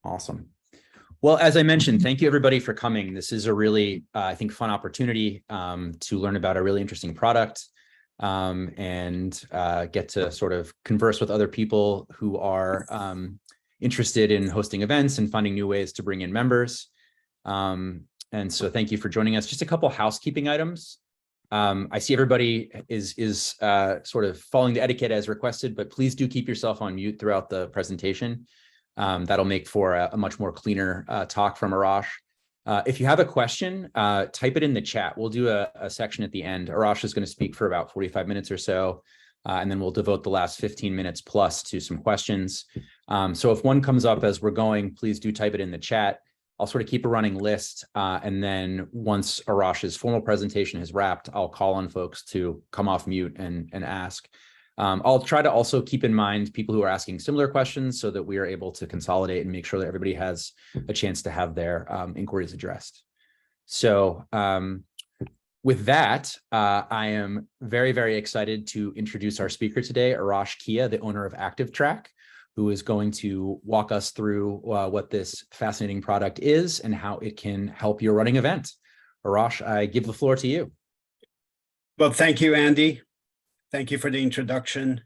Awesome. Well, as I mentioned, thank you everybody for coming. This is a really, I think, fun opportunity to learn about a really interesting product and get to sort of converse with other people who are interested in hosting events and finding new ways to bring in members. And so thank you for joining us. Just a couple housekeeping items. I see everybody is sort of following the etiquette as requested, but please do keep yourself on mute throughout the presentation. That'll make for a much more cleaner talk from Arash. If you have a question, type it in the chat. We'll do a section at the end. Arash is going to speak for about 45 minutes or so, and then we'll devote the last 15 minutes plus to some questions. So if one comes up as we're going, please do type it in the chat. I'll sort of keep a running list, and then once Arash's formal presentation has wrapped, I'll call on folks to come off mute and ask. I'll try to also keep in mind people who are asking similar questions so that we are able to consolidate and make sure that everybody has a chance to have their inquiries addressed. So with that, I am very, very excited to introduce our speaker today, Arash Kia, the owner of ActiveTrack, who is going to walk us through what this fascinating product is and how it can help your running event. Arash, I give the floor to you. Well, thank you, Andy. Thank you for the introduction.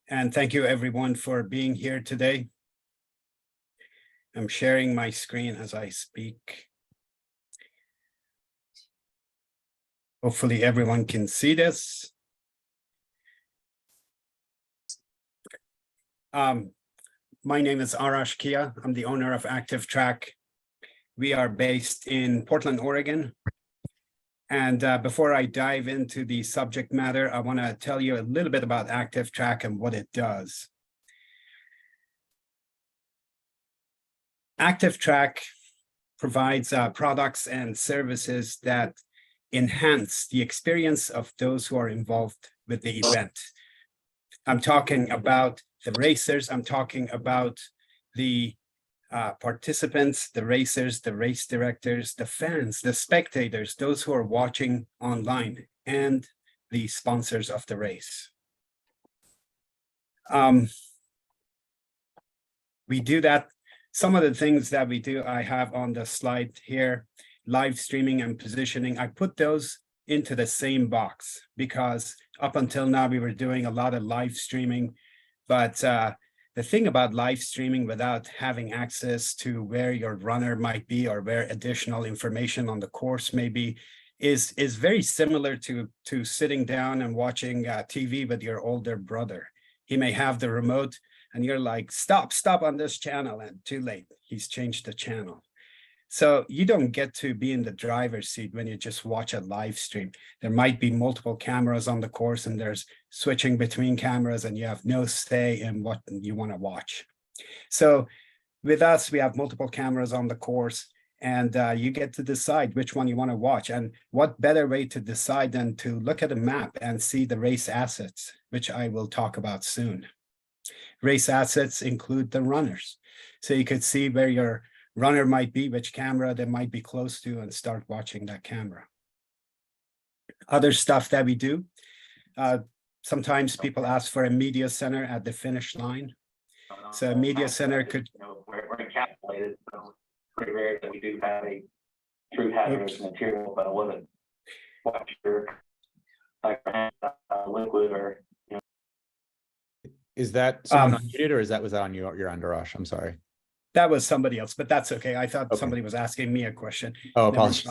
And thank you, everyone, for being here today. I'm sharing my screen as I speak. Hopefully, everyone can see this. My name is Arash Kia. I'm the owner of ActiveTrack. We are based in Portland, Oregon. And before I dive into the subject matter, I want to tell you a little bit about ActiveTrack and what it does. ActiveTrack provides products and services that enhance the experience of those who are involved with the event. I'm talking about the racers, I'm talking about the participants, the racers, the race directors, the fans, the spectators, those who are watching online, and the sponsors of the race. We do that. Some of the things that we do, I have on the slide here, live streaming and positioning. I put those into the same box because up until now, we were doing a lot of live streaming, but the thing about live streaming without having access to where your runner might be or where additional information on the course may be is very similar to sitting down and watching TV with your older brother. He may have the remote and you're like, stop on this channel, and too late, he's changed the channel. So you don't get to be in the driver's seat when you just watch a live stream. There might be multiple cameras on the course and there's switching between cameras and you have no say in what you want to watch. So with us, we have multiple cameras on the course and you get to decide which one you want to watch. And what better way to decide than to look at a map and see the race assets, which I will talk about soon. Race assets include the runners. So you could see where your runner might be, which camera they might be close to, and start watching that camera. Other stuff that we do, sometimes people ask for a media center at the finish line. So a media center could... We're encapsulated, so it's pretty rare that we do have a true hazardous material, but I wasn't quite sure, like liquid or... Is that someone unmuted, or was that on your end, Arash? I'm sorry. That was somebody else, but that's okay. I thought somebody was asking me a question. Oh, apologies.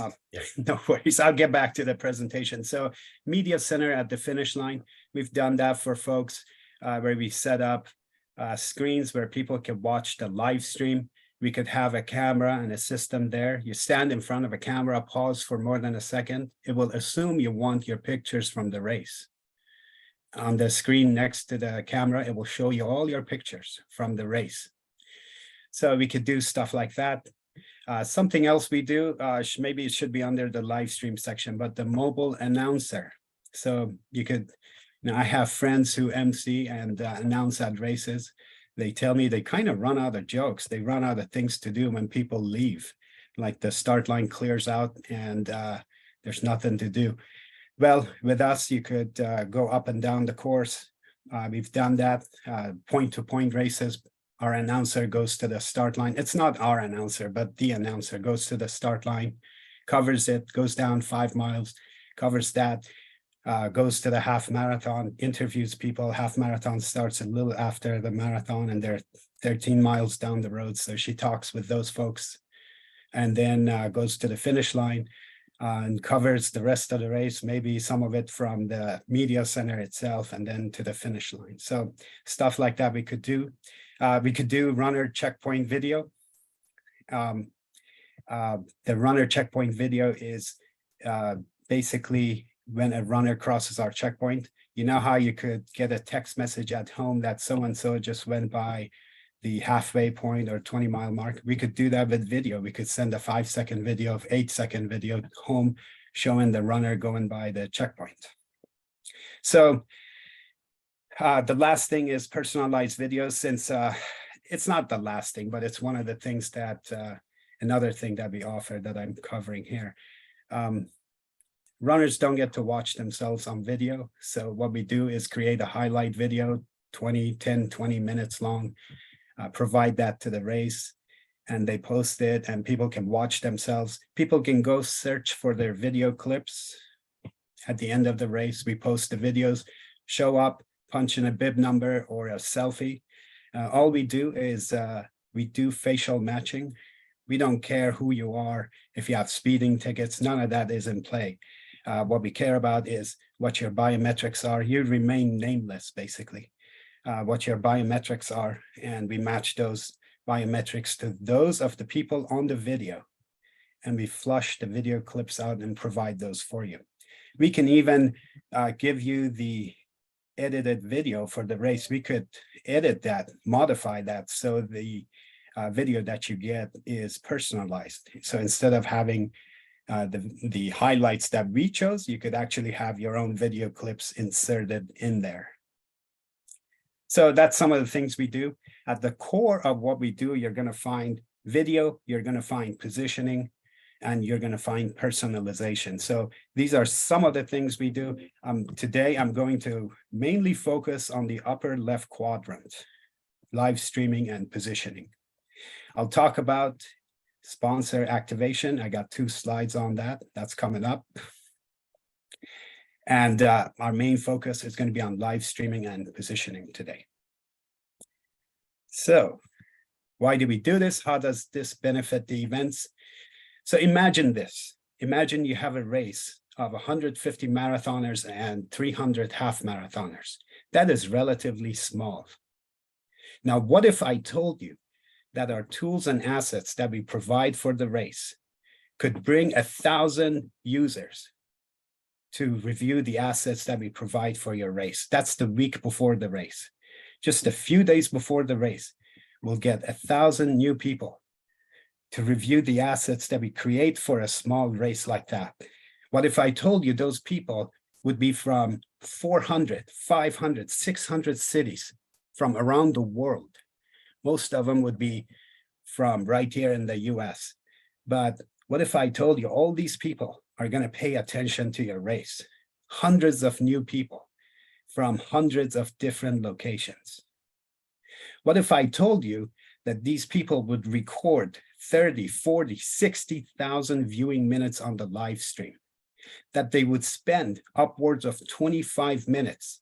No worries. I'll get back to the presentation. So media center at the finish line. We've done that for folks where we set up screens where people can watch the live stream. We could have a camera and a system there. You stand in front of a camera, pause for more than a second. It will assume you want your pictures from the race. On the screen next to the camera, it will show you all your pictures from the race. So we could do stuff like that. Something else we do, maybe it should be under the live stream section, but the mobile announcer. So you could, I have friends who MC and announce at races. They tell me they kind of run out of jokes. They run out of things to do when people leave, like the start line clears out and there's nothing to do. Well, with us, you could go up and down the course. We've done that, point-to-point races our announcer goes to the start line. It's not our announcer, but the announcer goes to the start line, covers it, goes down 5 miles, covers that, goes to the half marathon, interviews people. Half marathon starts a little after the marathon, and they're 13 miles down the road. So she talks with those folks, and then goes to the finish line and covers the rest of the race, maybe some of it from the media center itself, and then to the finish line. So stuff like that we could do. We could do runner checkpoint video. The runner checkpoint video is basically when a runner crosses our checkpoint. You know how you could get a text message at home that so-and-so just went by the halfway point or 20-mile mark? We could do that with video. We could send a 5-second video, 8-second video home showing the runner going by the checkpoint. So the last thing is personalized videos, since it's not the last thing, but it's one of the things that another thing that we offer that I'm covering here. Runners don't get to watch themselves on video. So what we do is create a highlight video, 20 minutes long, provide that to the race, and they post it and people can watch themselves. People can go search for their video clips. At the end of the race, we post the videos, show up, punch in a bib number or a selfie. All we do is we do facial matching. We don't care who you are. If you have speeding tickets, none of that is in play. What we care about is what your biometrics are. You remain nameless, basically. What your biometrics are, and we match those biometrics to those of the people on the video, and we flush the video clips out and provide those for you. We can even give you the edited video for the race. We could edit that, modify that, so the video that you get is personalized. So instead of having the highlights that we chose, you could actually have your own video clips inserted in there. So that's some of the things we do. At the core of what we do, you're going to find video, you're going to find positioning, and you're going to find personalization. So these are some of the things we do. Today, I'm going to mainly focus on the upper left quadrant, live streaming and positioning. I'll talk about sponsor activation. I got 2 slides on that. That's coming up. And our main focus is going to be on live streaming and positioning today. So why do we do this? How does this benefit the events? So imagine this. Imagine you have a race of 150 marathoners and 300 half marathoners. That is relatively small. Now, what if I told you that our tools and assets that we provide for the race could bring 1,000 users to review the assets that we provide for your race? That's the week before the race. Just a few days before the race, we'll get 1,000 new people to review the assets that we create for a small race like that. What if I told you those people would be from 400, 500, 600 cities from around the world? Most of them would be from right here in the US. But what if I told you all these people are going to pay attention to your race? Hundreds of new people from hundreds of different locations. What if I told you that these people would record 30, 40, 60,000 viewing minutes on the live stream, that they would spend upwards of 25 minutes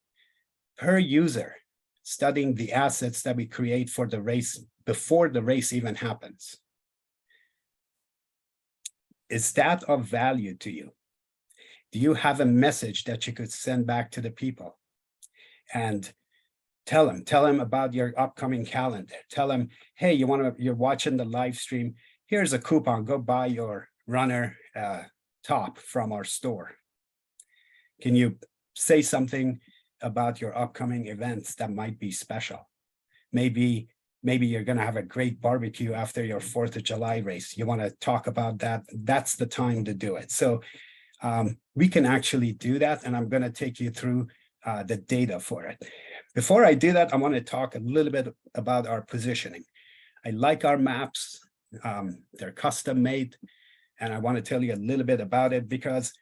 per user studying the assets that we create for the race before the race even happens? Is that of value to you? Do you have a message that you could send back to the people and tell them about your upcoming calendar? Tell them, hey, you're watching the live stream. Here's a coupon. Go buy your runner top from our store. Can you say something about your upcoming events that might be special? Maybe you're going to have a great barbecue after your 4th of July race. You want to talk about that. That's the time to do it. So we can actually do that. And I'm going to take you through the data for it. Before I do that, I want to talk a little bit about our positioning. I like our maps. They're custom made. And I want to tell you a little bit about it because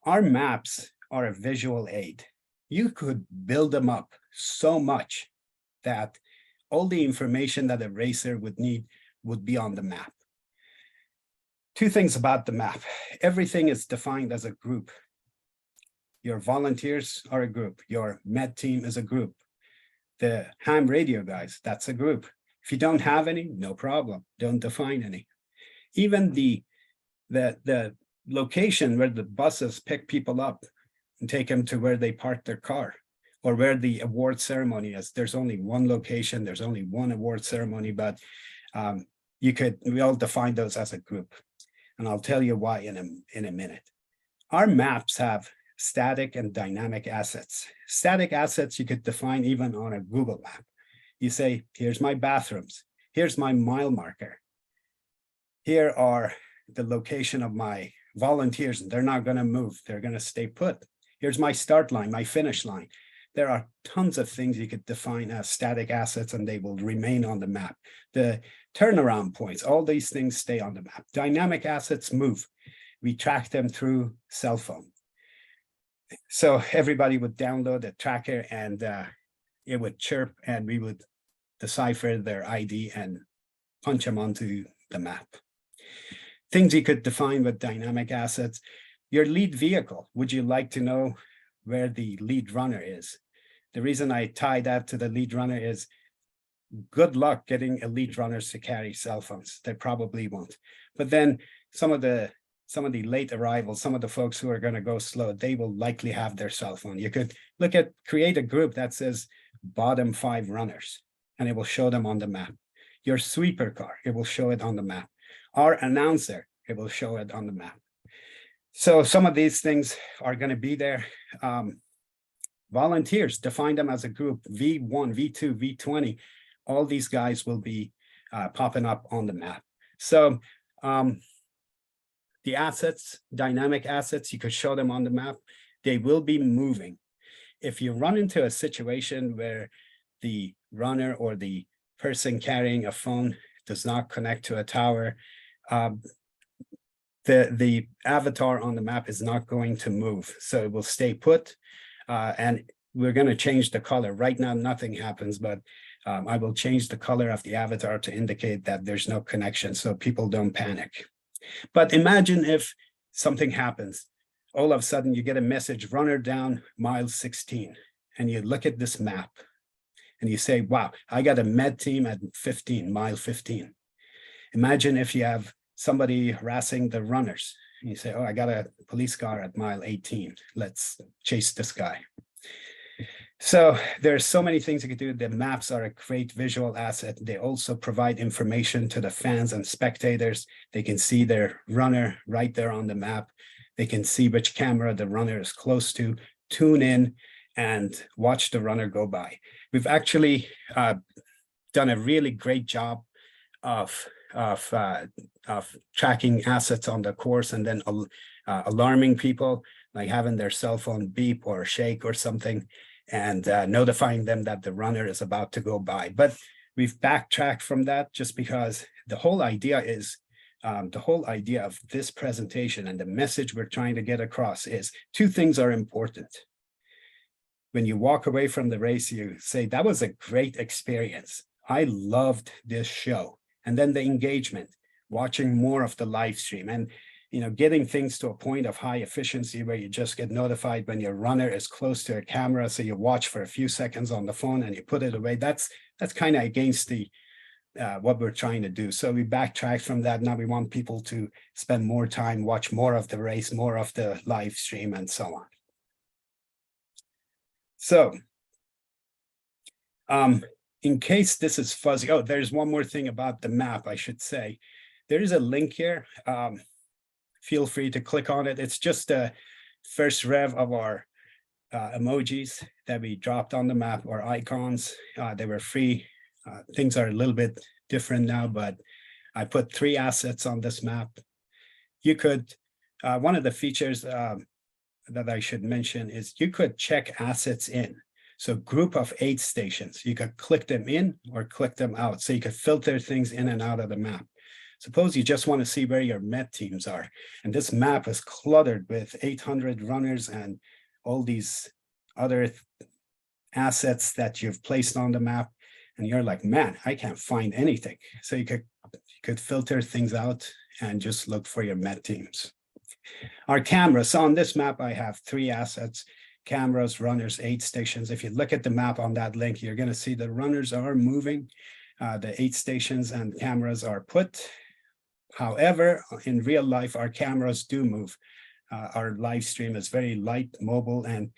our maps are a visual aid. You could build them up so much that all the information that a racer would need would be on the map. Two things about the map. Everything is defined as a group. Your volunteers are a group. Your med team is a group. The ham radio guys, that's a group. If you don't have any, no problem. Don't define any. Even the location where the buses pick people up and take them to where they park their car, or where the award ceremony is. There's only one location, there's only one award ceremony, but we all define those as a group. And I'll tell you why in a minute. Our maps have static and dynamic assets. Static assets you could define even on a Google map. You say, here's my bathrooms, here's my mile marker. Here are the location of my volunteers, and they're not going to move, they're going to stay put. Here's my start line, my finish line. There are tons of things you could define as static assets, and they will remain on the map. The turnaround points, all these things stay on the map. Dynamic assets move. We track them through cell phone. So everybody would download a tracker, and it would chirp, and we would decipher their ID and punch them onto the map. Things you could define with dynamic assets. Your lead vehicle, would you like to know where the lead runner is? The reason I tie that to the lead runner is good luck getting elite runners to carry cell phones. They probably won't. But then some of the late arrivals, some of the folks who are going to go slow, they will likely have their cell phone. You could create a group that says bottom 5 runners, and it will show them on the map. Your sweeper car, it will show it on the map. Our announcer, it will show it on the map. So some of these things are going to be there. Volunteers, define them as a group, V1, V2, V20. All these guys will be popping up on the map. So the assets, dynamic assets, you could show them on the map. They will be moving. If you run into a situation where the runner or the person carrying a phone does not connect to a tower, the avatar on the map is not going to move. So it will stay put, and we're going to change the color. Right now, nothing happens, but I will change the color of the avatar to indicate that there's no connection so people don't panic. But imagine if something happens. All of a sudden, you get a message, runner down mile 16, and you look at this map and you say, wow, I got a med team at 15, mile 15. Imagine if you have somebody harassing the runners. And you say, oh, I got a police car at mile 18. Let's chase this guy. So there's so many things you can do. The maps are a great visual asset. They also provide information to the fans and spectators. They can see their runner right there on the map. They can see which camera the runner is close to, tune in, and watch the runner go by. We've actually done a really great job of tracking assets on the course, and then alarming people, like having their cell phone beep or shake or something, and notifying them that the runner is about to go by. But we've backtracked from that just because the whole idea is, the whole idea of this presentation and the message we're trying to get across is 2 things are important. When you walk away from the race, you say, that was a great experience. I loved this show. And then the engagement, watching more of the live stream, and getting things to a point of high efficiency where you just get notified when your runner is close to a camera. So you watch for a few seconds on the phone and you put it away. That's kind of against the what we're trying to do. So we backtracked from that. Now we want people to spend more time, watch more of the race, more of the live stream, and so on. So in case this is fuzzy, oh, there's one more thing about the map, I should say. There is a link here. Feel free to click on it. It's just a first rev of our emojis that we dropped on the map, or icons. They were free. Things are a little bit different now, but I put 3 assets on this map. You could, one of the features that I should mention is you could check assets in. So group of 8 stations, you could click them in or click them out. So you could filter things in and out of the map. Suppose you just want to see where your med teams are. And this map is cluttered with 800 runners and all these other assets that you've placed on the map. and you're like, man, I can't find anything. So you could filter things out and just look for your med teams. Our cameras. So on this map, I have 3 assets: cameras, runners, aid stations. If you look at the map on that link, you're going to see the runners are moving, the aid stations and cameras are put. However, in real life, our cameras do move. Our live stream is very light, mobile, and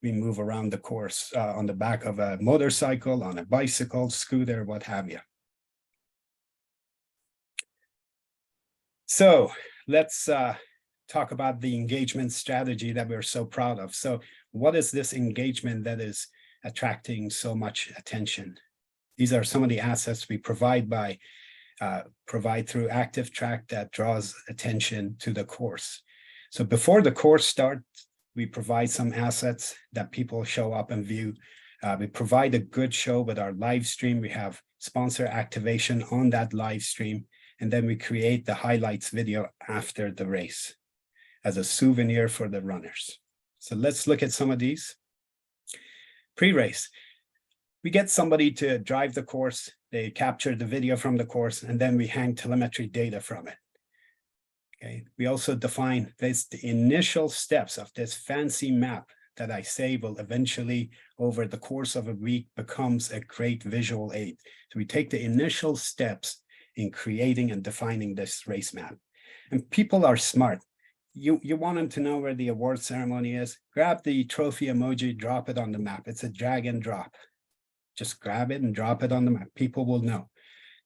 we move around the course on the back of a motorcycle, on a bicycle, scooter, what have you. So let's talk about the engagement strategy that we're so proud of. So what is this engagement that is attracting so much attention? These are some of the assets we provide through ActiveTrack that draws attention to the course. So before the course starts, we provide some assets that people show up and view. We provide a good show with our live stream. We have sponsor activation on that live stream, and then we create the highlights video after the race as a souvenir for the runners. So let's look at some of these. Pre-race. We get somebody to drive the course, they capture the video from the course, and then we hang telemetry data from it. Okay. We also define this, the initial steps of this fancy map that I say will eventually, over the course of a week, becomes a great visual aid. So we take the initial steps in creating and defining this race map. And people are smart. You want them to know where the award ceremony is. Grab the trophy emoji, drop it on the map. It's a drag and drop. Just grab it and drop it on the map. People will know.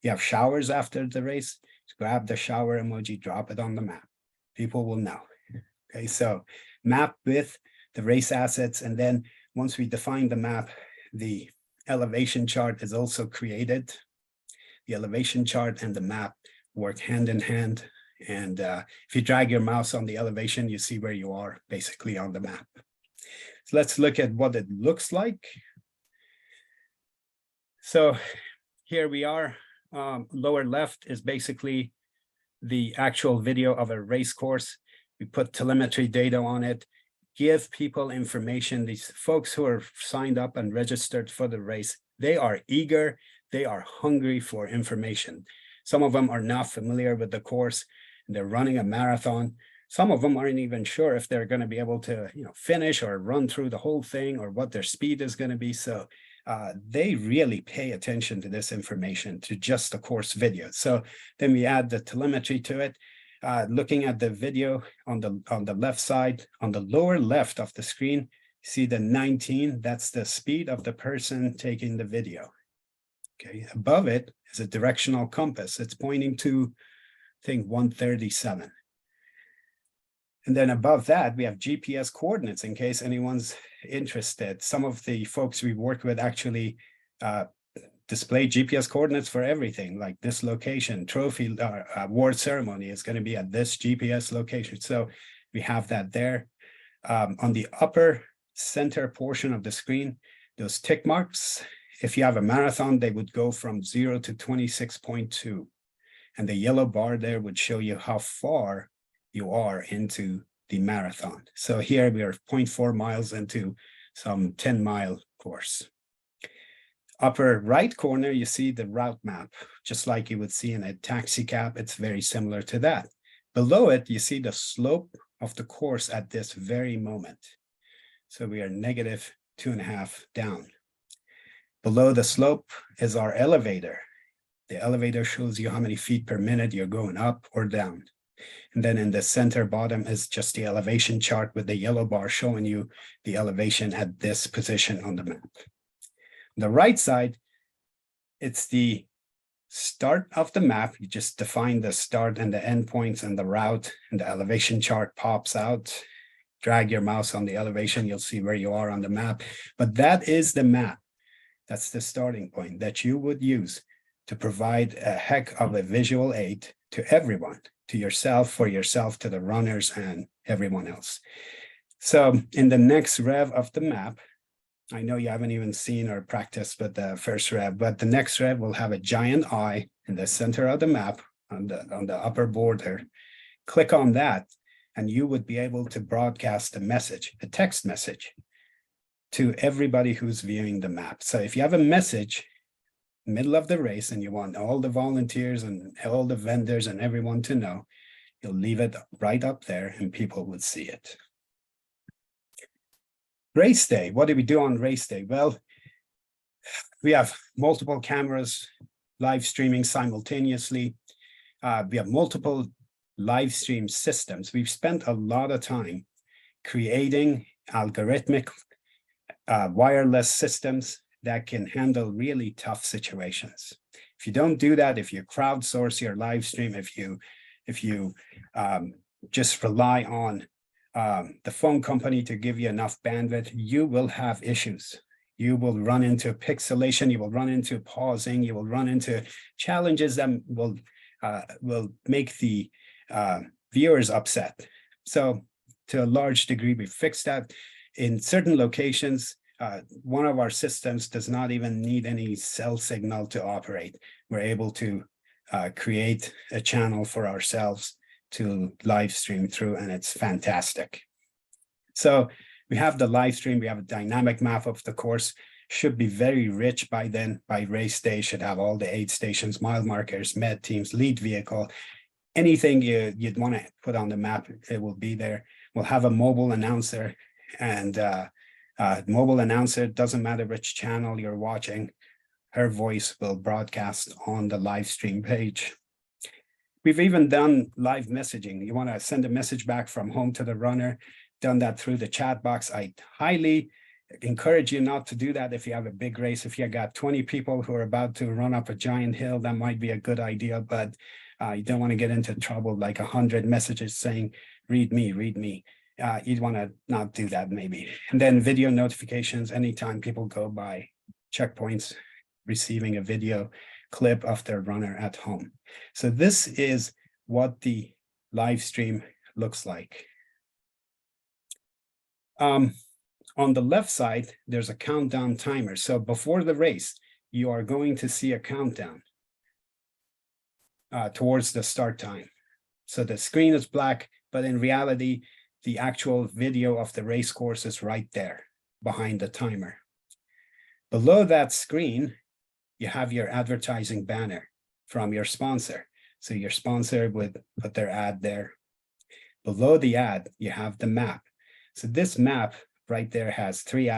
You have showers after the race. Just grab the shower emoji, drop it on the map. People will know. Okay, so map with the race assets. And then once we define the map, the elevation chart is also created. The elevation chart and the map work hand in hand. And if you drag your mouse on the elevation, you see where you are basically on the map. So let's look at what it looks like. So here we are. Lower left is basically the actual video of a race course. We put telemetry data on it, give people information. These folks who are signed up and registered for the race, they are eager, they are hungry for information. Some of them are not familiar with the course, and they're running a marathon. Some of them aren't even sure if they're going to be able to, finish or run through the whole thing, or what their speed is going to be. So they really pay attention to this information, to just the course video. So then we add the telemetry to it. Looking at the video on the left side, on the lower left of the screen, see the 19, that's the speed of the person taking the video. Okay, above it is a directional compass. It's pointing to, I think, 137. And then above that, we have GPS coordinates in case anyone's interested. Some of the folks we work with actually display GPS coordinates for everything, like this location, trophy award ceremony is going to be at this GPS location. So we have that there. On the upper center portion of the screen, those tick marks, if you have a marathon, they would go from 0 to 26.2. And the yellow bar there would show you how far you are into the marathon. So here we are 0.4 miles into some 10-mile course. Upper right corner, you see the route map, just like you would see in a taxi cab. It's very similar to that. Below it, you see the slope of the course at this very moment. So we are negative 2.5 down. Below the slope is our elevator. The elevator shows you how many feet per minute you're going up or down. And then in the center bottom is just the elevation chart with the yellow bar showing you the elevation at this position on the map. On the right side, it's the start of the map. You just define the start and the end points and the route, and the elevation chart pops out. Drag your mouse on the elevation, you'll see where you are on the map. But that is the map. That's the starting point that you would use to provide a heck of a visual aid to everyone, to yourself, for yourself, to the runners and everyone else. So in the next rev of the map, I know you haven't even seen or practiced with the first rev, but the next rev will have a giant eye in the center of the map on the upper border. Click on that, and you would be able to broadcast a message, a text message, to everybody who's viewing the map. So if you have a message, middle of the race and you want all the volunteers and all the vendors and everyone to know, you'll leave it right up there and people would see it. Race day, what do we do on race day? Well, we have multiple cameras live streaming simultaneously. We have multiple live stream systems. We've spent a lot of time creating algorithmic wireless systems that can handle really tough situations. If you don't do that, if you crowdsource your live stream, if you just rely on the phone company to give you enough bandwidth, you will have issues. You will run into pixelation, you will run into pausing, you will run into challenges that will make the viewers upset. So to a large degree, we fixed that. In certain locations, one of our systems does not even need any cell signal to operate. We're able to create a channel for ourselves to live stream through, and it's fantastic. So we have the live stream, we have a dynamic map of the course, should be very rich by then. By race day, should have all the aid stations, mile markers, med teams, lead vehicle, anything you'd want to put on the map, it will be there. We'll have a mobile announcer, and mobile announcer, doesn't matter which channel you're watching, her voice will broadcast on the live stream page. We've even done live messaging. You want to send a message back from home to the runner, done that through the chat box. I highly encourage you not to do that if you have a big race. If you got 20 people who are about to run up a giant hill, that might be a good idea, but you don't want to get into trouble like 100 messages saying, read me, read me. You'd want to not do that maybe. And then video notifications, anytime people go by checkpoints, receiving a video clip of their runner at home. So this is what the live stream looks like. On the left side, there's a countdown timer. So before the race, you are going to see a countdown towards the start time. So the screen is black, but in reality, the actual video of the race course is right there behind the timer. Below that screen, you have your advertising banner from your sponsor. So your sponsor would put their ad there. Below the ad, you have the map. So this map right there has three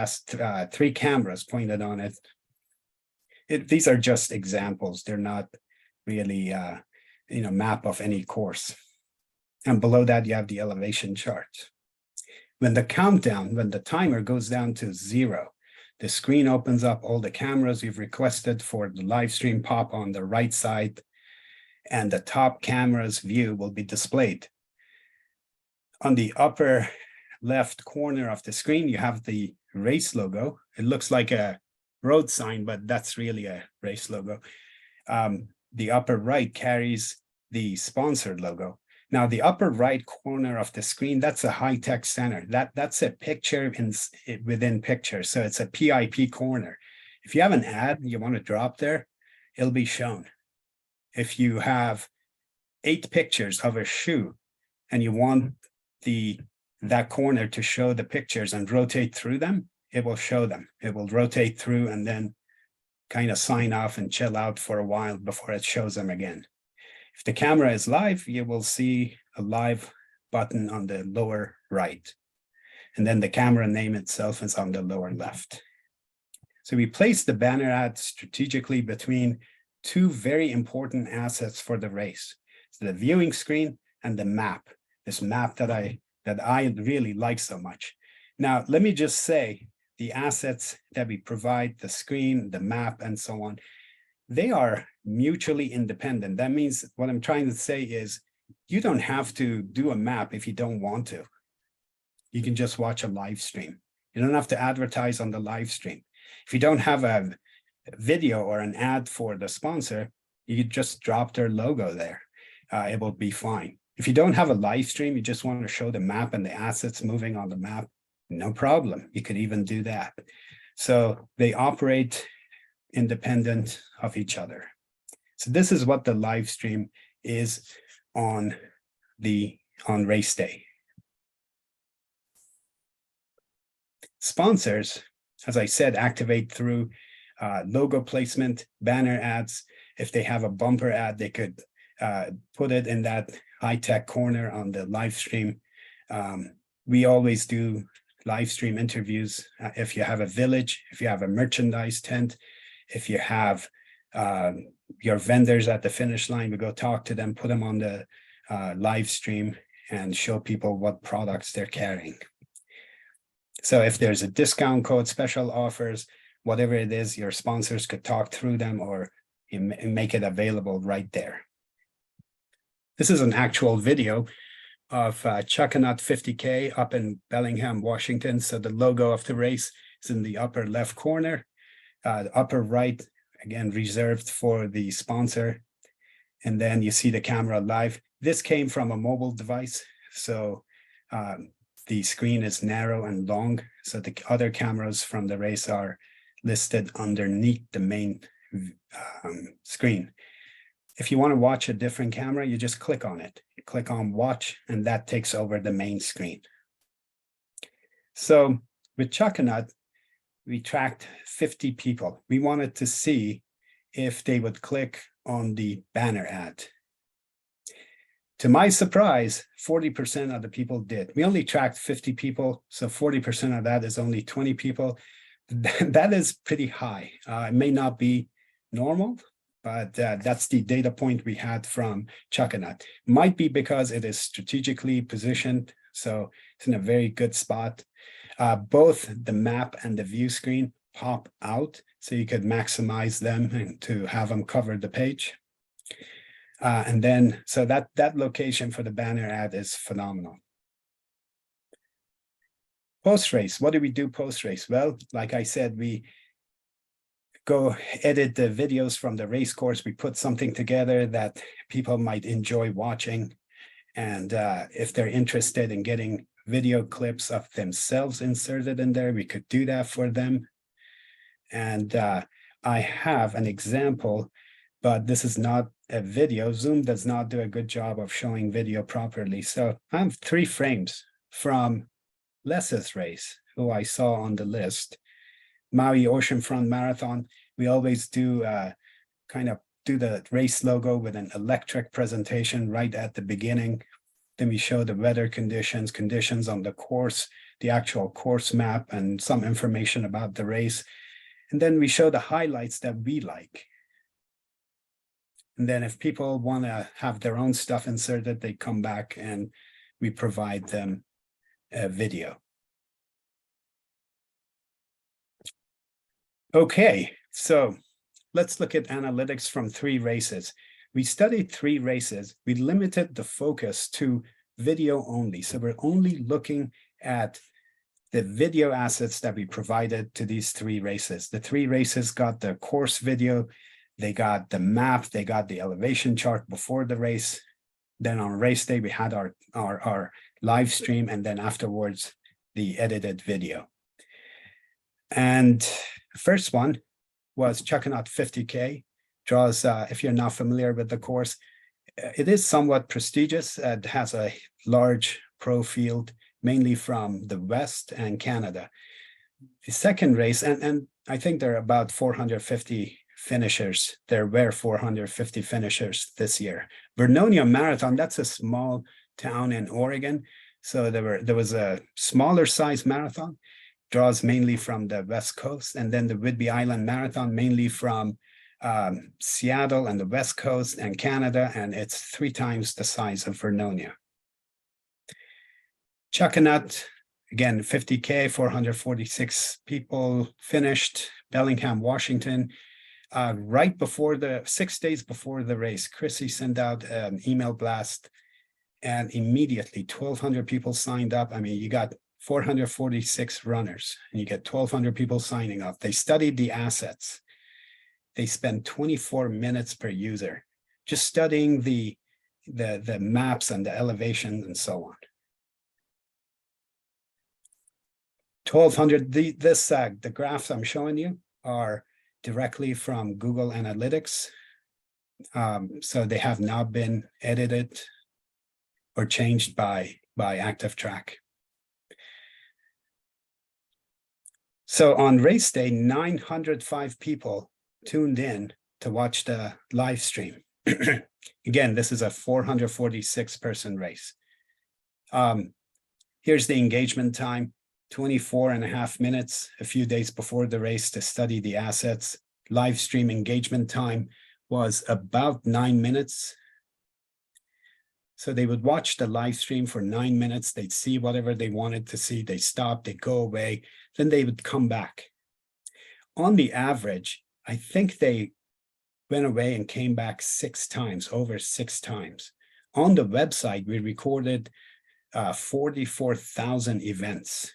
cameras pointed on it. These are just examples. They're not really map of any course. And below that, you have the elevation chart. When the timer goes down to 0, the screen opens up, all the cameras you've requested for the live stream pop on the right side, and the top camera's view will be displayed. On the upper left corner of the screen, you have the race logo. It looks like a road sign, but that's really a race logo. The upper right carries the sponsored logo. Now, the upper right corner of the screen, that's a high-tech center. That's a picture within picture. So it's a PIP corner. If you have an ad you want to drop there, it'll be shown. If you have 8 pictures of a shoe and you want that corner to show the pictures and rotate through them, it will show them. It will rotate through and then kind of sign off and chill out for a while before it shows them again. If the camera is live, you will see a live button on the lower right. And then the camera name itself is on the lower left. So we place the banner ad strategically between 2 very important assets for the race. So the viewing screen and the map, this map that I really like so much. Now, let me just say the assets that we provide, the screen, the map, and so on, they are mutually independent. That means what I'm trying to say is you don't have to do a map if you don't want to. You can just watch a live stream. You don't have to advertise on the live stream. If you don't have a video or an ad for the sponsor, you just drop their logo there. It will be fine. If you don't have a live stream, you just want to show the map and the assets moving on the map, no problem. You could even do that. So they operate independent of each other. So this is what the live stream is on race day. Sponsors, as I said, activate through logo placement, banner ads. If they have a bumper ad, they could put it in that high-tech corner on the live stream. We always do live stream interviews. If you have a village, if you have a merchandise tent, if you have your vendors at the finish line, we go talk to them, put them on the live stream and show people what products they're carrying. So if there's a discount code, special offers, whatever it is, your sponsors could talk through them or you make it available right there. This is an actual video of Chuckanut 50K up in Bellingham, Washington. So the logo of the race is in the upper left corner, the upper right, again, reserved for the sponsor. And then you see the camera live. This came from a mobile device. So the screen is narrow and long. So the other cameras from the race are listed underneath the main screen. If you want to watch a different camera, you just click on it. You click on watch, and that takes over the main screen. So with Chuckanut, we tracked 50 people. We wanted to see if they would click on the banner ad. To my surprise, 40% of the people did. We only tracked 50 people, so 40% of that is only 20 people. That is pretty high. It may not be normal, but that's the data point we had from Chuckanut. Might be because it is strategically positioned, so it's in a very good spot. Both the map and the view screen pop out, so you could maximize them and to have them cover the page. And then, so that location for the banner ad is phenomenal. Post-race, what do we do post-race? Well, like I said, we go edit the videos from the race course. We put something together that people might enjoy watching. And if they're interested in getting video clips of themselves inserted in there, we could do that for them. And I have an example, but this is not a video. Zoom does not do a good job of showing video properly. So I have 3 frames from Les's race, who I saw on the list. Maui Oceanfront Marathon. We always do kind of do the race logo with an electric presentation right at the beginning. Then we show the weather conditions, conditions on the course, the actual course map, and some information about the race. And then we show the highlights that we like. And then if people want to have their own stuff inserted, they come back and we provide them a video. Okay, so let's look at analytics from 3 races. We studied 3 races. We limited the focus to video only. So we're only looking at the video assets that we provided to these 3 races. The 3 races got the course video, they got the map, they got the elevation chart before the race. Then on race day, we had our live stream, and then afterwards, the edited video. And the first one was Chuckanut 50K. Draws, if you're not familiar with the course, it is somewhat prestigious. It has a large pro field, mainly from the West and Canada. The second race, and I think there are about 450 finishers. There were 450 finishers this year. Vernonia Marathon, that's a small town in Oregon. So there was a smaller size marathon, draws mainly from the West Coast, and then the Whidbey Island Marathon, mainly from Seattle and the West Coast and Canada, and it's 3 times the size of Vernonia. Chuckanut, again, 50K, 446 people finished. Bellingham, Washington, right before 6 days before the race, Chrissy sent out an email blast, and immediately 1,200 people signed up. I mean, you got 446 runners, and you get 1,200 people signing up. They studied the assets. They spend 24 minutes per user just studying the maps and the elevations and so on. 1,200, the graphs I'm showing you are directly from Google Analytics. So they have not been edited or changed by ActiveTrack. So on race day, 905 people tuned in to watch the live stream. Again, this is a 446 person race. Here's the engagement time, 24.5 minutes, a few days before the race to study the assets. Live stream engagement time was about 9 minutes. So they would watch the live stream for 9 minutes. They'd see whatever they wanted to see. They stopped, they'd go away, then they would come back. On the average, I think they went away and came back 6 times, over 6 times. On the website, we recorded 44,000 events.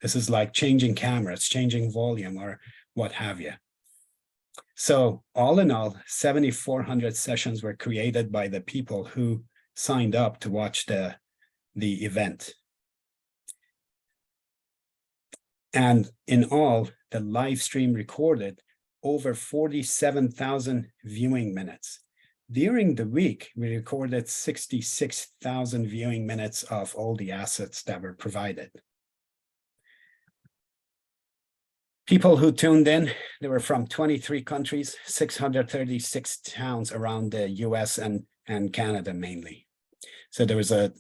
This is like changing cameras, changing volume, or what have you. So all in all, 7,400 sessions were created by the people who signed up to watch the event. And in all, the live stream recorded over 47,000 viewing minutes. During the week, we recorded 66,000 viewing minutes of all the assets that were provided. People who tuned in, they were from 23 countries, 636 towns around the US and Canada mainly. So there was a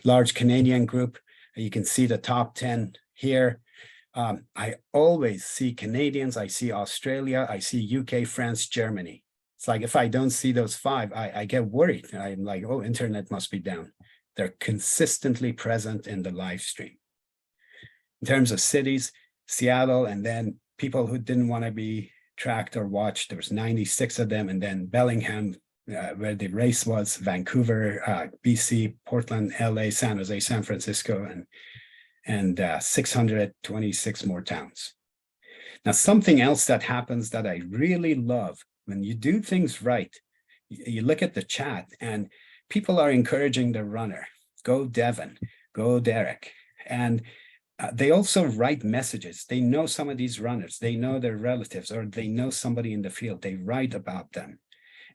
large Canadian group. You can see the top 10 here. I always see Canadians, I see Australia, I see UK, France, Germany. It's like if I don't see those 5, I get worried. I'm like, oh, internet must be down. They're consistently present in the live stream. In terms of cities, Seattle, and then people who didn't want to be tracked or watched, there was 96 of them, and then Bellingham, where the race was, Vancouver, BC, Portland, LA, San Jose, San Francisco, and 626 more towns. Now, something else that happens that I really love, when you do things right, you look at the chat and people are encouraging the runner, go Devin, go Derek. And they also write messages. They know some of these runners, they know their relatives, or they know somebody in the field. They write about them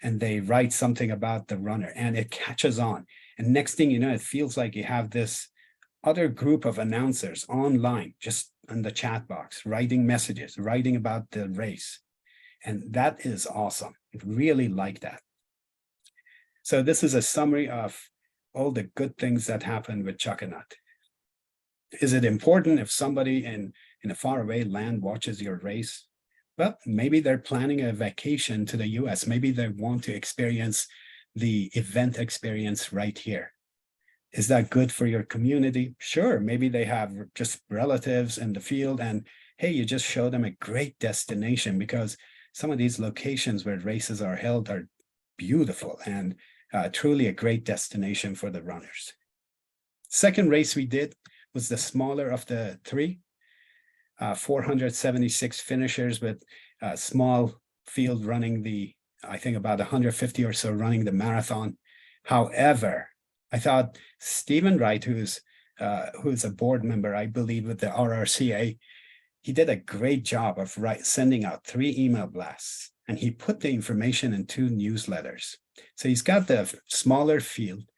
and they write something about the runner and it catches on. And next thing you know, it feels like you have this other group of announcers online, just in the chat box, writing messages, writing about the race. And that is awesome. I really like that. So this is a summary of all the good things that happened with Chuckanut. Is it important if somebody in a faraway land watches your race? Well, maybe they're planning a vacation to the US. Maybe they want to experience the event experience right here. Is that good for your community? Sure, maybe they have just relatives in the field and hey, you just show them a great destination, because some of these locations where races are held are beautiful and truly a great destination for the runners. Second race we did was the smaller of the 3, 476 finishers with a small field running the, I think about 150 or so running the marathon. However, I thought Stephen Wright, who's a board member, I believe, with the RRCA, he did a great job of sending out 3 email blasts, and he put the information in 2 newsletters. So he's got the smaller field,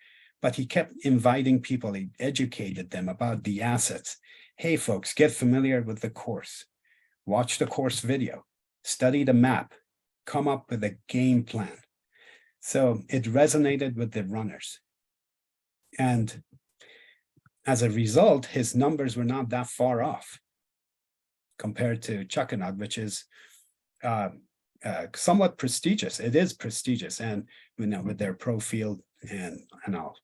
but he kept inviting people. He educated them about the assets. Hey, folks, get familiar with the course. Watch the course video. Study the map. Come up with a game plan. So it resonated with the runners. And as a result, his numbers were not that far off compared to Chuckanut, which is somewhat prestigious. It is prestigious, and with their pro field and all.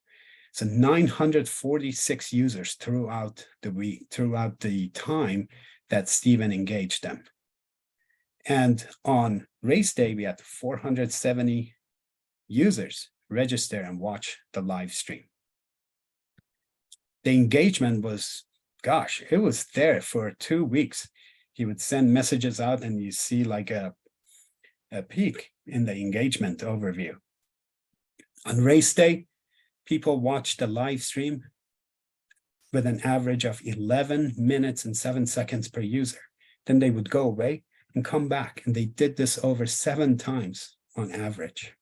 So 946 users throughout the week, throughout the time that Stephen engaged them. And on race day, we had 470 users register and watch the live stream. The engagement was, gosh, it was there for 2 weeks. He would send messages out and you see like a peak in the engagement overview. On race day, people watched the live stream with an average of 11 minutes and 7 seconds per user. Then they would go away and come back. And they did this over 7 times on average.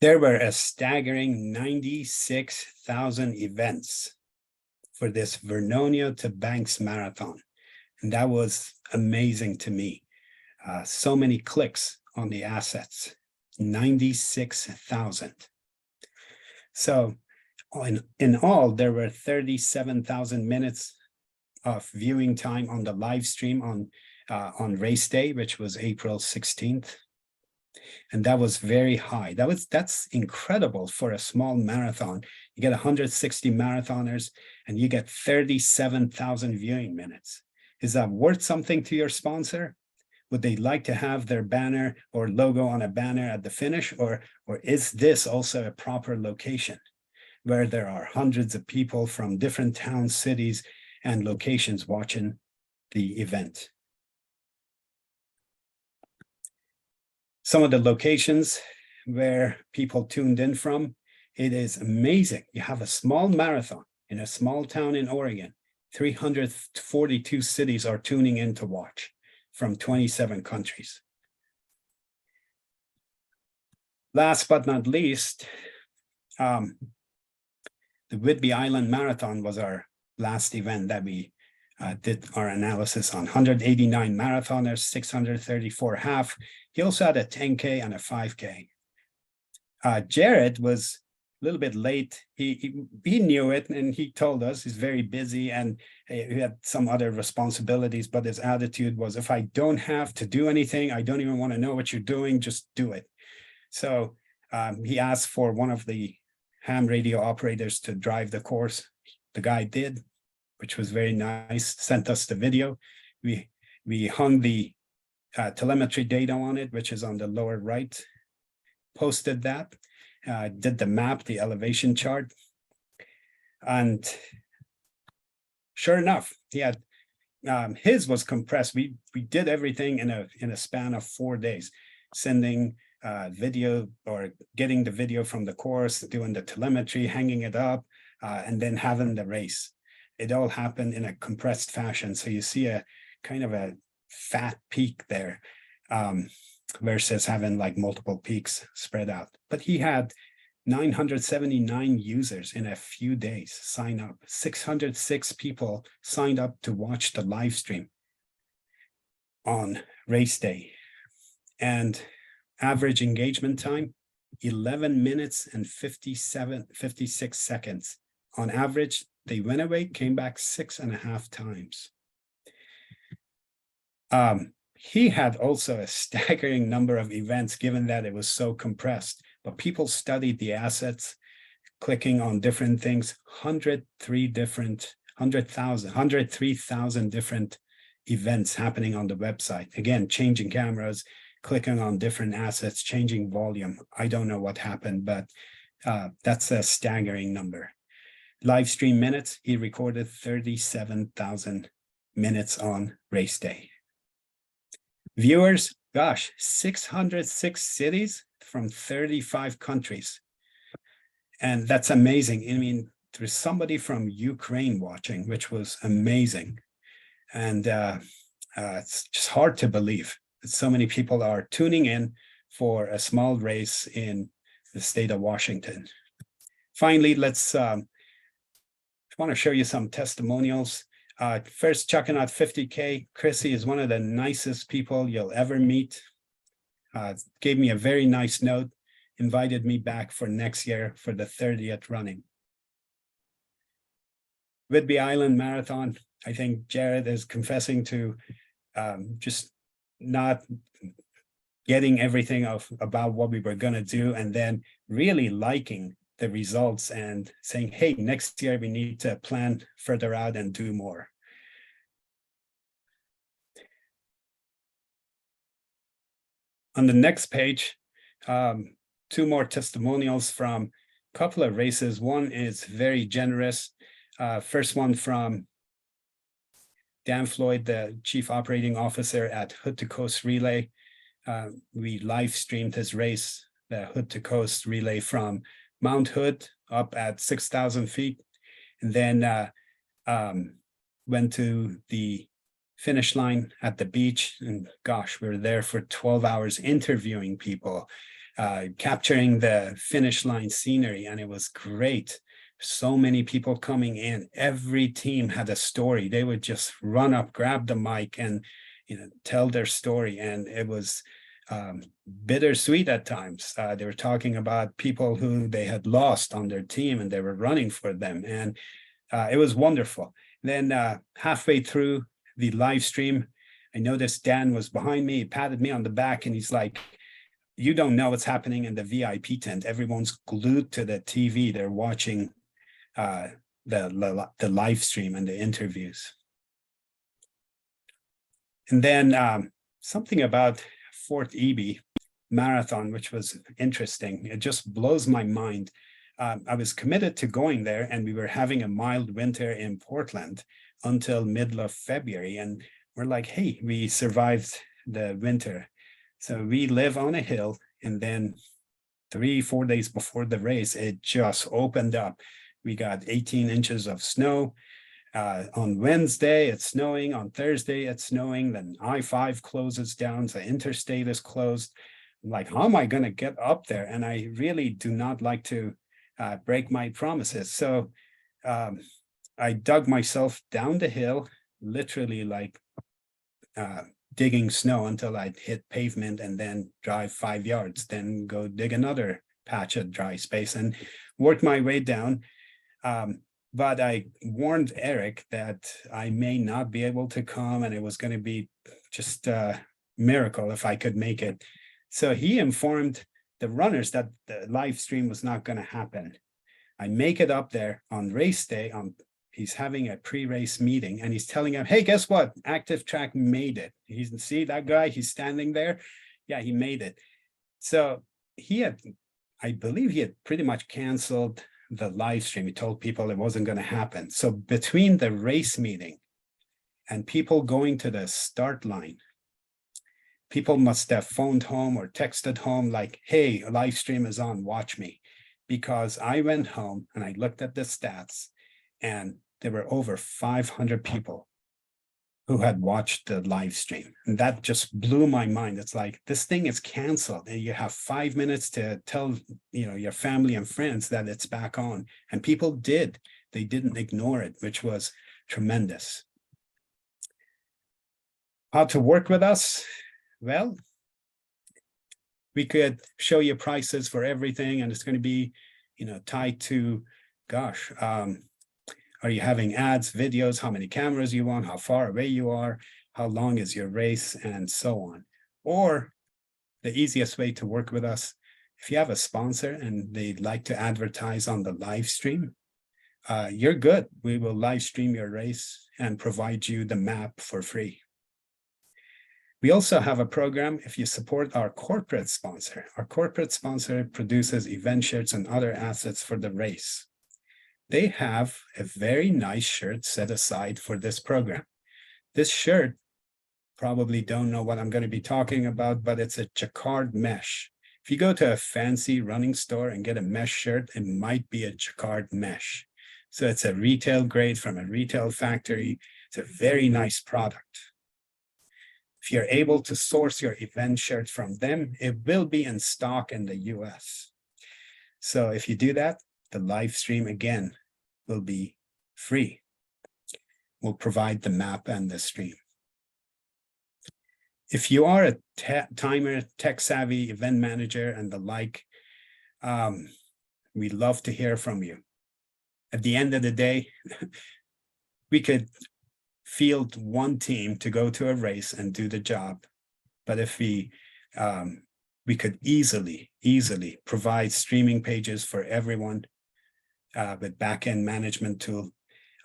There were a staggering 96,000 events for this Vernonia to Banks marathon. And that was amazing to me. So many clicks on the assets, 96,000. So in all, there were 37,000 minutes of viewing time on the live stream on race day, which was April 16th. And that was very high. That's incredible for a small marathon. You get 160 marathoners and you get 37,000 viewing minutes. Is that worth something to your sponsor? Would they like to have their banner or logo on a banner at the finish? Or is this also a proper location where there are hundreds of people from different towns, cities, and locations watching the event? Some of the locations where people tuned in from, it is amazing. You have a small marathon in a small town in Oregon. 342 cities are tuning in to watch from 27 countries. Last but not least, the Whidbey Island Marathon was our last event that we did our analysis on. 189 marathoners, 634 half. He also had a 10K and a 5K. Jared was a little bit late. He knew it and he told us he's very busy and he had some other responsibilities, but his attitude was, if I don't have to do anything, I don't even want to know what you're doing, just do it. So he asked for one of the ham radio operators to drive the course. The guy did, which was very nice, sent us the video. We hung the telemetry data on it, which is on the lower right, posted that, did the map, the elevation chart. And sure enough, he had, his was compressed. We did everything in a span of 4 days, sending video or getting the video from the course, doing the telemetry, hanging it up, and then having the race. It all happened in a compressed fashion. So you see a kind of a fat peak there versus having like multiple peaks spread out. But he had 979 users in a few days sign up. 606 people signed up to watch the live stream on race day. And average engagement time, 11 minutes and 56 seconds. On average, they went away, came back 6.5 times. He had also a staggering number of events given that it was so compressed, but people studied the assets, clicking on different things, 103,000 different events happening on the website. Again, changing cameras, clicking on different assets, changing volume. I don't know what happened, but that's a staggering number. Live stream minutes, he recorded 37,000 minutes on race day. Viewers, gosh, 606 cities from 35 countries. And that's amazing. I mean, there's somebody from Ukraine watching, which was amazing. And it's just hard to believe that so many people are tuning in for a small race in the state of Washington. Finally, let's want to show you some testimonials. First, chucking out 50K. Chrissy is one of the nicest people you'll ever meet. Gave me a very nice note, invited me back for next year for the 30th running. Whidbey Island Marathon, I think Jared is confessing to just not getting everything about what we were going to do and then really liking the results and saying, hey, next year we need to plan further out and do more. On the next page, 2 more testimonials from a couple of races. One is very generous. First one from Dan Floyd, the Chief Operating Officer at Hood to Coast Relay. We live streamed his race, the Hood to Coast Relay from Mount Hood up at 6,000 feet, and then went to the finish line at the beach. And gosh, we were there for 12 hours interviewing people, capturing the finish line scenery, and it was great so many people coming in. Every team had a story. They would just run up, grab the mic, and tell their story. And it was bittersweet at times. They were talking about people who they had lost on their team, and they were running for them. And it was wonderful. Then halfway through the live stream, I noticed Dan was behind me. He patted me on the back, and he's like, "You don't know what's happening in the VIP tent. Everyone's glued to the TV. They're watching the live stream and the interviews." And then something about Fort Eby Marathon, which was interesting. It just blows my mind. I was committed to going there, and we were having a mild winter in Portland until middle of February. And we're like, hey, we survived the winter. So we live on a hill, and then 3-4 days before the race, it just opened up. We got 18 inches of snow. On Wednesday, it's snowing. On Thursday, it's snowing. Then I-5 closes down. The interstate is closed. I'm like, how am I going to get up there? And I really do not like to break my promises. So I dug myself down the hill, literally like digging snow until I'd hit pavement, and then drive 5 yards, then go dig another patch of dry space and work my way down. But I warned Eric that I may not be able to come, and it was going to be just a miracle if I could make it. So he informed the runners that the live stream was not going to happen. I make it up there on race day. He's having a pre-race meeting, and he's telling him, hey, guess what? ActiveTrack made it. See that guy? He's standing there. Yeah, he made it. So I believe he had pretty much canceled the live stream. He told people it wasn't going to happen. So between the race meeting and people going to the start line, people must have phoned home or texted home like, hey, a live stream is on, watch me. Because I went home and I looked at the stats, and there were over 500 people who had watched the live stream. And that just blew my mind. It's like, this thing is canceled, and you have 5 minutes to tell your family and friends that it's back on. And people did. They didn't ignore it, which was tremendous. How to work with us? Well, we could show you prices for everything, and it's going to be, tied to, gosh, are you having ads, videos, how many cameras you want, how far away you are, how long is your race, and so on. Or the easiest way to work with us, if you have a sponsor and they'd like to advertise on the live stream, you're good. We will live stream your race and provide you the map for free. We also have a program if you support our corporate sponsor. Our corporate sponsor produces event shirts and other assets for the race. They have a very nice shirt set aside for this program. This shirt, probably don't know what I'm going to be talking about, but it's a jacquard mesh. If you go to a fancy running store and get a mesh shirt, it might be a jacquard mesh. So it's a retail grade from a retail factory. It's a very nice product. If you're able to source your event shirt from them, it will be in stock in the US. So if you do that, the live stream again will be free. We'll provide the map and the stream. If you are a timer, tech savvy event manager and the like, we'd love to hear from you. At the end of the day, we could field one team to go to a race and do the job. But if we could easily provide streaming pages for everyone with backend management tool.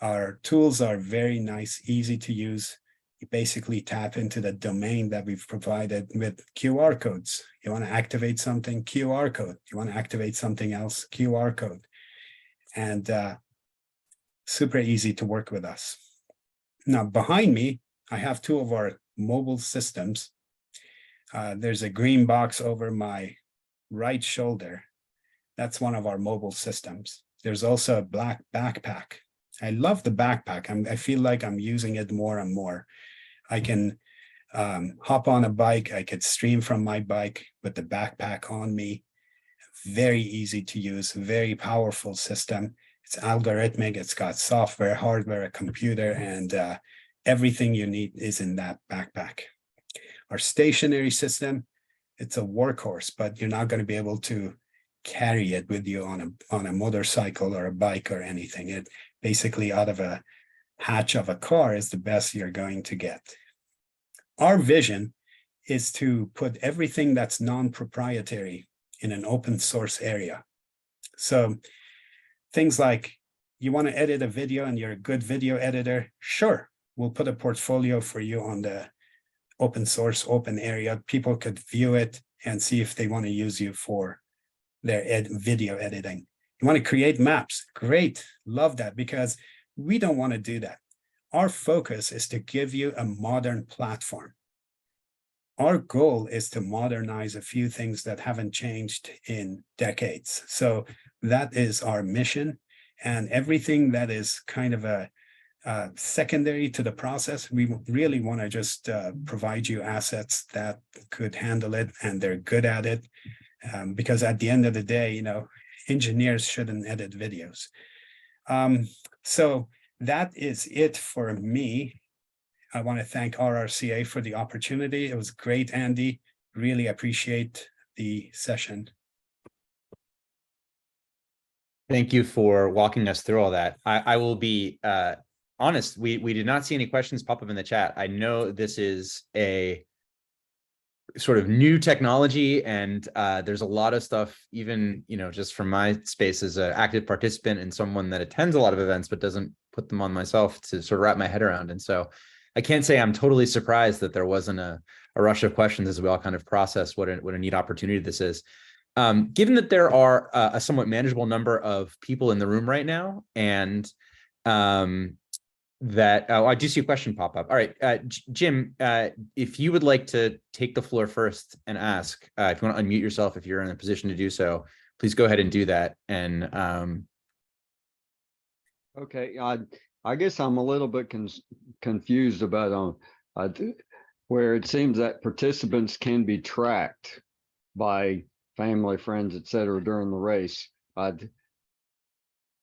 Our tools are very nice, easy to use. You basically tap into the domain that we've provided with QR codes. You want to activate something, QR code. You want to activate something else, QR code. And super easy to work with us. Now, behind me, I have two of our mobile systems. There's a green box over my right shoulder. That's one of our mobile systems. There's also a black backpack. I love the backpack. I feel like I'm using it more and more. I can hop on a bike. I could stream from my bike with the backpack on me. Very easy to use, very powerful system. It's algorithmic, it's got software, hardware, a computer, and everything you need is in that backpack. Our stationary system, it's a workhorse, but you're not going to be able to carry it with you on a motorcycle or a bike or anything. It basically out of a hatch of a car is the best you're going to get. Our vision is to put everything that's non-proprietary in an open source area. So things like you want to edit a video and you're a good video editor, sure, we'll put a portfolio for you on the open source, open area. People could view it and see if they want to use you for their video editing. You want to create maps, great, love that, because we don't want to do that. Our focus is to give you a modern platform. Our goal is to modernize a few things that haven't changed in decades. So that is our mission, and everything that is kind of a secondary to the process, we really want to just provide you assets that could handle it and they're good at it. Because at the end of the day, engineers shouldn't edit videos. So that is it for me. I want to thank RRCA for the opportunity. It was great, Andy. Really appreciate the session. Thank you for walking us through all that. I will be honest, we did not see any questions pop up in the chat. I know this is a sort of new technology, and there's a lot of stuff, even, just from my space as an active participant and someone that attends a lot of events, but doesn't put them on myself to sort of wrap my head around. And so I can't say I'm totally surprised that there wasn't a rush of questions as we all kind of process what a neat opportunity this is. Given that there are a somewhat manageable number of people in the room right now, and I do see a question pop up. All right, Jim, if you would like to take the floor first and ask, if you want to unmute yourself, if you're in a position to do so, please go ahead and do that. And okay, I guess I'm a little bit confused about where it seems that participants can be tracked by family, friends, etc. during the race.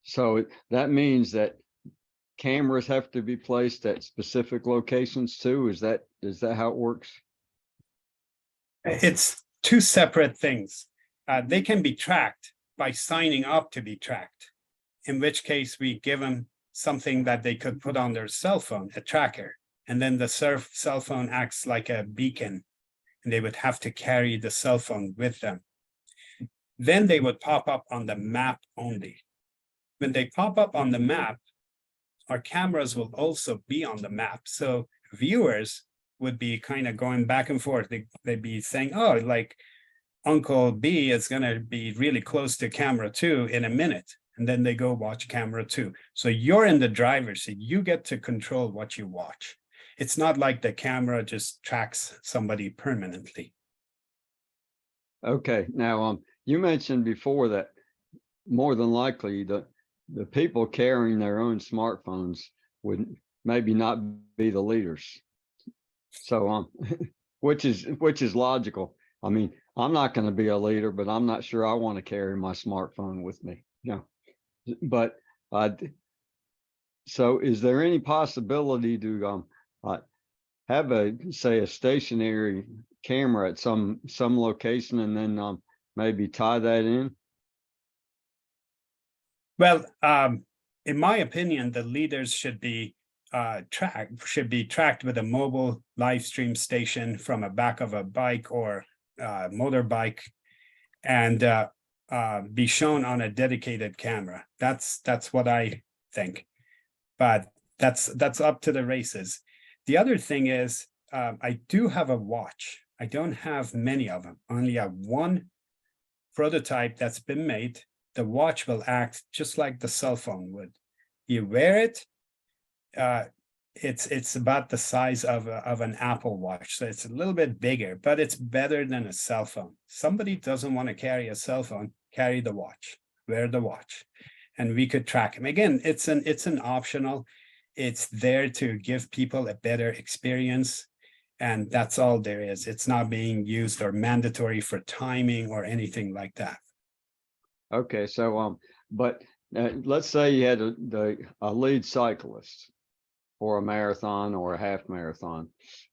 So that means that cameras have to be placed at specific locations too. Is that how it works? It's two separate things. They can be tracked by signing up to be tracked, in which case we give them something that they could put on their cell phone, a tracker, and then the cell phone acts like a beacon, and they would have to carry the cell phone with them. Then they would pop up on the map only. When they pop up on the map, our cameras will also be on the map. So viewers would be kind of going back and forth. They'd be saying, oh, like Uncle B is going to be really close to camera 2 in a minute. And then they go watch camera 2. So you're in the driver's seat. You get to control what you watch. It's not like the camera just tracks somebody permanently. Okay. Now, you mentioned before that more than likely the people carrying their own smartphones would maybe not be the leaders. So, which is logical. I mean, I'm not going to be a leader, but I'm not sure I want to carry my smartphone with me. But so is there any possibility to have a stationary camera at some location and then maybe tie that in? Well, in my opinion, the leaders should be tracked with a mobile live stream station from a back of a bike or motorbike, and be shown on a dedicated camera. That's what I think, but that's up to the races. The other thing is, I do have a watch. I don't have many of them. I only have one prototype that's been made. The watch will act just like the cell phone would. You wear it, it's about the size of an Apple Watch, so it's a little bit bigger, but it's better than a cell phone. Somebody doesn't want to carry a cell phone, carry the watch, wear the watch, and we could track them. Again, it's an optional. It's there to give people a better experience, and that's all there is. It's not being used or mandatory for timing or anything like that. Okay, so but let's say you had a lead cyclist for a marathon or a half marathon,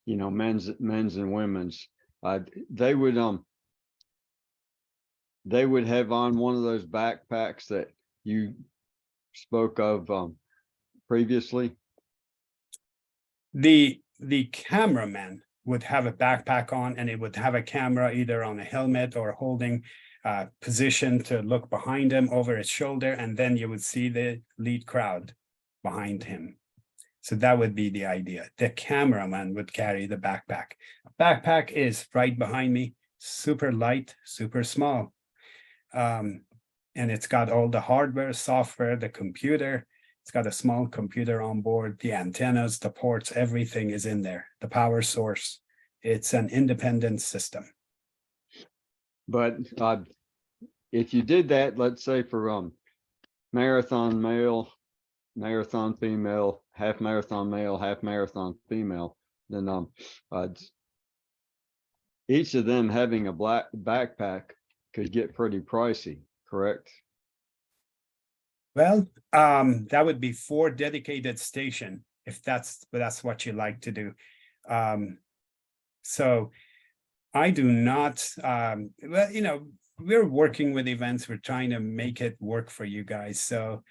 you know, men's and women's. They would have on one of those backpacks that you spoke of previously. The cameraman would have a backpack on, and it would have a camera either on a helmet or holding position to look behind him over his shoulder, and then you would see the lead crowd behind him. So that would be the idea. The cameraman would carry the backpack. Backpack is right behind me, super light, super small. And it's got all the hardware, software, the computer. It's got a small computer on board, the antennas, the ports, everything is in there, the power source. It's an independent system. But if you did that, let's say for marathon male, marathon female, half marathon male, half marathon female, then each of them having a black backpack could get pretty pricey, correct? Well, that would be 4 dedicated station, if that's what you like to do. So I do not, well, you know, we're working with events, we're trying to make it work for you guys. So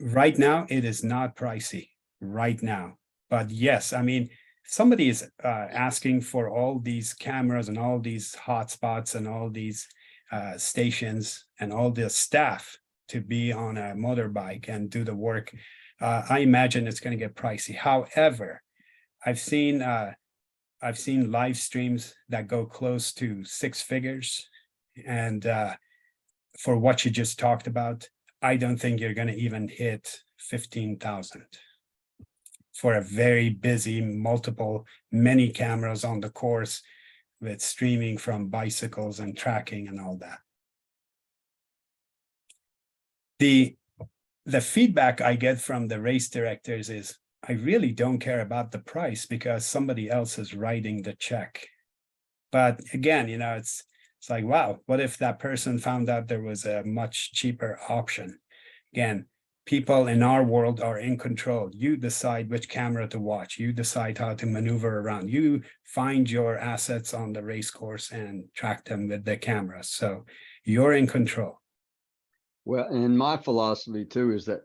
right now, it is not pricey right now. But yes, I mean, somebody is asking for all these cameras and all these hotspots and all these stations and all the staff to be on a motorbike and do the work. I imagine it's going to get pricey. However, I've seen live streams that go close to 6 figures, and for what you just talked about, I don't think you're going to even hit 15,000 for a very busy, many cameras on the course with streaming from bicycles and tracking and all that. The feedback I get from the race directors is, I really don't care about the price because somebody else is writing the check. But again, you know, it's like, wow, what if that person found out there was a much cheaper option? Again, people in our world are in control. You decide which camera to watch. You decide how to maneuver around. You find your assets on the race course and track them with the camera. So you're in control. Well, and my philosophy too is that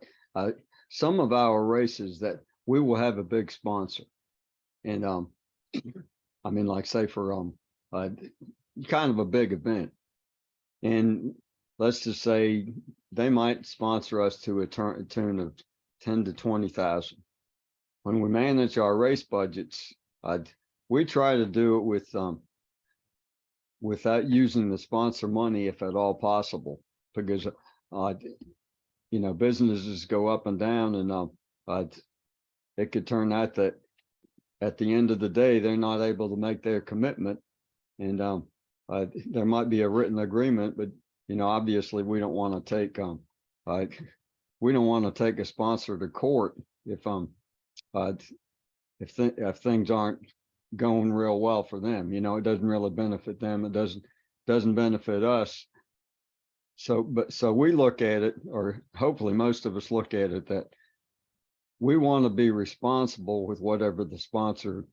some of our races that we will have a big sponsor. And I mean, like say for kind of a big event. And let's just say they might sponsor us to a tune of 10 to 20,000. When we manage our race budgets, we try to do it with without using the sponsor money if at all possible, because you know, businesses go up and down, and it could turn out that at the end of the day they're not able to make their commitment, and there might be a written agreement, but you know, obviously we don't want to take a sponsor to court if things aren't going real well for them. You know, it doesn't really benefit them. It doesn't benefit us. So we look at it, or hopefully most of us look at it, that we want to be responsible with whatever the sponsor,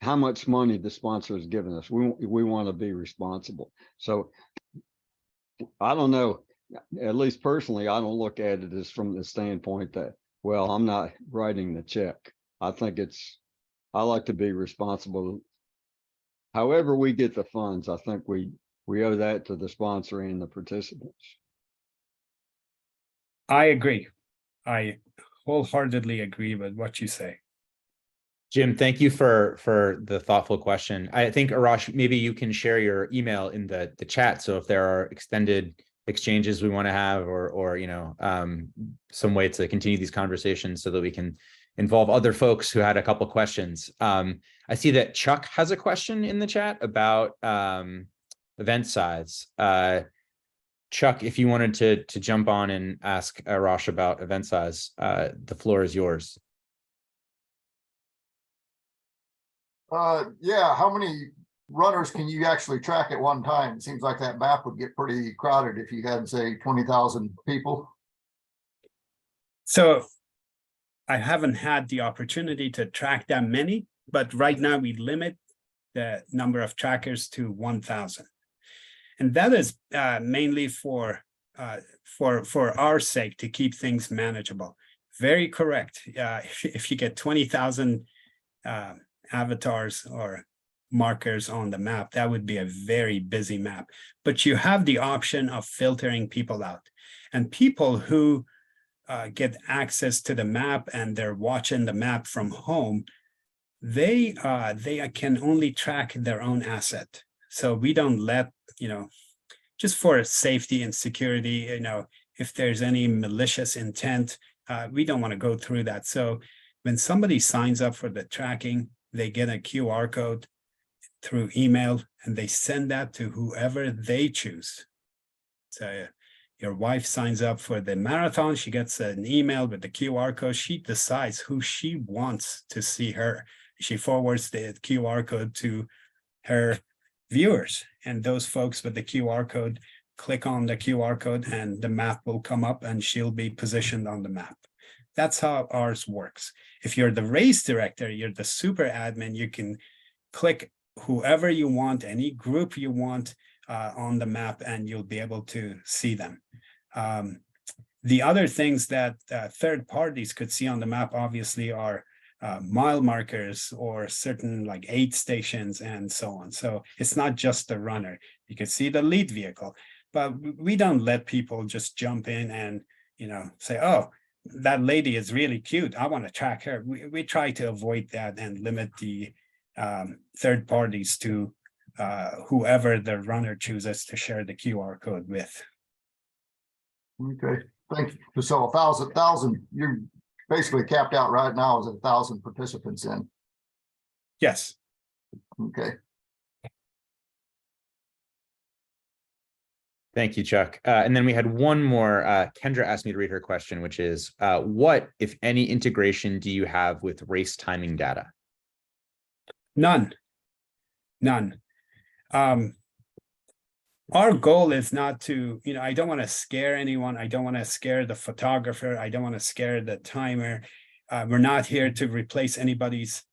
how much money the sponsor has given us. We want to be responsible. So I don't know, at least personally, I don't look at it as from the standpoint that, well, I'm not writing the check. I think I like to be responsible. However we get the funds, I think we owe that to the sponsor and the participants. I agree. I wholeheartedly agree with what you say. Jim, thank you for the thoughtful question. I think, Arash, maybe you can share your email in the chat. So if there are extended exchanges we want to have, or you know, some way to continue these conversations so that we can involve other folks who had a couple questions. I see that Chuck has a question in the chat about event size. Chuck, if you wanted to jump on and ask Arash about event size, the floor is yours. Yeah, how many runners can you actually track at one time? It seems like that map would get pretty crowded if you had, say, 20,000 people. So I haven't had the opportunity to track that many, but right now we limit the number of trackers to 1,000. And that is mainly for our sake, to keep things manageable. Very correct. If you get 20,000 avatars or markers on the map, that would be a very busy map. But you have the option of filtering people out. And people who get access to the map and they're watching the map from home, they can only track their own asset. So we don't let, just for safety and security, if there's any malicious intent, we don't want to go through that. So when somebody signs up for the tracking, they get a QR code through email and they send that to whoever they choose. So your wife signs up for the marathon, she gets an email with the QR code, she decides who she wants to see her. She forwards the QR code to her viewers, and those folks with the QR code click on the QR code and the map will come up and she'll be positioned on the map. That's how ours works. If you're the race director, you're the super admin, you can click whoever you want, any group you want on the map, and you'll be able to see them. The other things that third parties could see on the map obviously are mile markers or certain like aid stations and so on. So it's not just the runner. You can see the lead vehicle, but we don't let people just jump in and, say, oh, that lady is really cute, I want to track her. We try to avoid that and limit the third parties to whoever the runner chooses to share the QR code with. Okay, thank you. So 1,000, you're basically capped out right now as 1,000 participants in. Yes. Okay. Thank you, Chuck. And then we had one more. Kendra asked me to read her question, which is, what, if any, integration do you have with race timing data? None. Our goal is not to, I don't want to scare anyone. I don't want to scare the photographer. I don't want to scare the timer. We're not here to replace anybody's,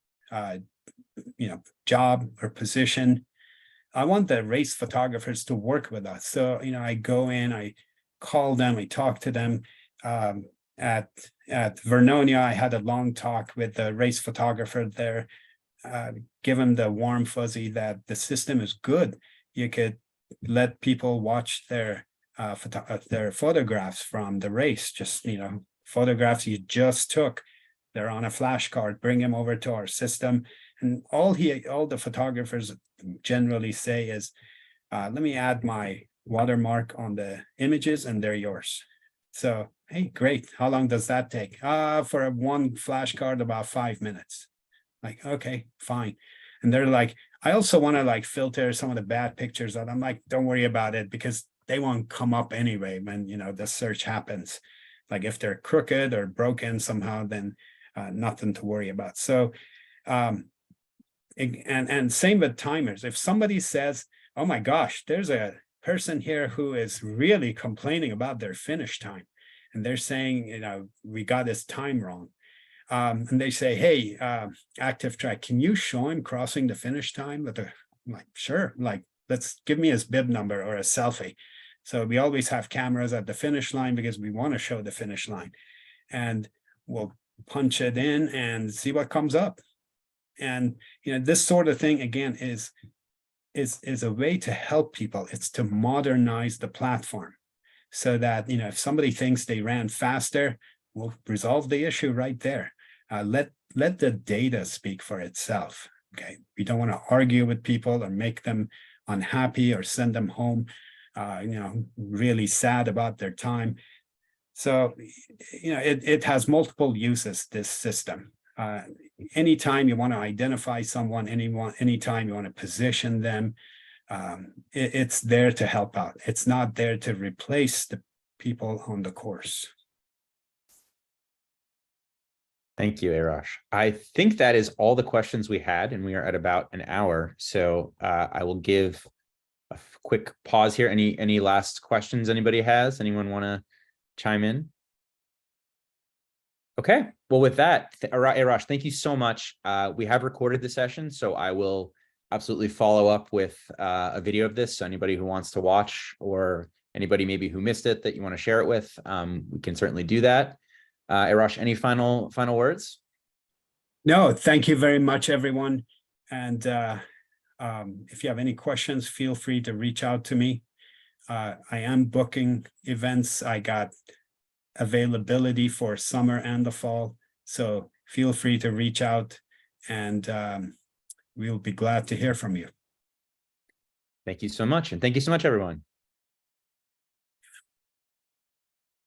job or position. I want the race photographers to work with us. So, I go in, I call them, I talk to them. At Vernonia, I had a long talk with the race photographer there, give him the warm fuzzy that the system is good. You could let people watch their photographs from the race, just, photographs you just took. They're on a flashcard, bring them over to our system. And all the photographers generally say is, let me add my watermark on the images and they're yours. So, hey, great. How long does that take? For one flashcard, about 5 minutes. Like, okay, fine. And they're like, I also want to filter some of the bad pictures out. I'm like, don't worry about it, because they won't come up anyway when, the search happens. Like if they're crooked or broken somehow, then nothing to worry about. So, and same with timers. If somebody says, oh my gosh, there's a person here who is really complaining about their finish time, and they're saying, we got this time wrong. And they say, hey, ActiveTrack, can you show him crossing the finish time? I'm like, sure, let's give me his bib number or a selfie. So we always have cameras at the finish line because we want to show the finish line. And we'll punch it in and see what comes up. And, this sort of thing, again, is a way to help people. It's to modernize the platform so that, if somebody thinks they ran faster, we'll resolve the issue right there. Let the data speak for itself. Okay, we don't want to argue with people or make them unhappy or send them home, really sad about their time. So, it has multiple uses, this system. Anytime you want to identify someone, anytime you want to position them, it's there to help out. It's not there to replace the people on the course. Thank you, Arash. I think that is all the questions we had, and we are at about an hour. So I will give a quick pause here. Any last questions anybody has? Anyone want to chime in? Okay. Well, with that, Arash, thank you so much. We have recorded the session, so I will absolutely follow up with a video of this. So anybody who wants to watch, or anybody maybe who missed it that you want to share it with, we can certainly do that. Arash, any final words? No, thank you very much, everyone. And if you have any questions, feel free to reach out to me. I am booking events. I got availability for summer and the fall. So feel free to reach out, and we'll be glad to hear from you. Thank you so much. And thank you so much, everyone.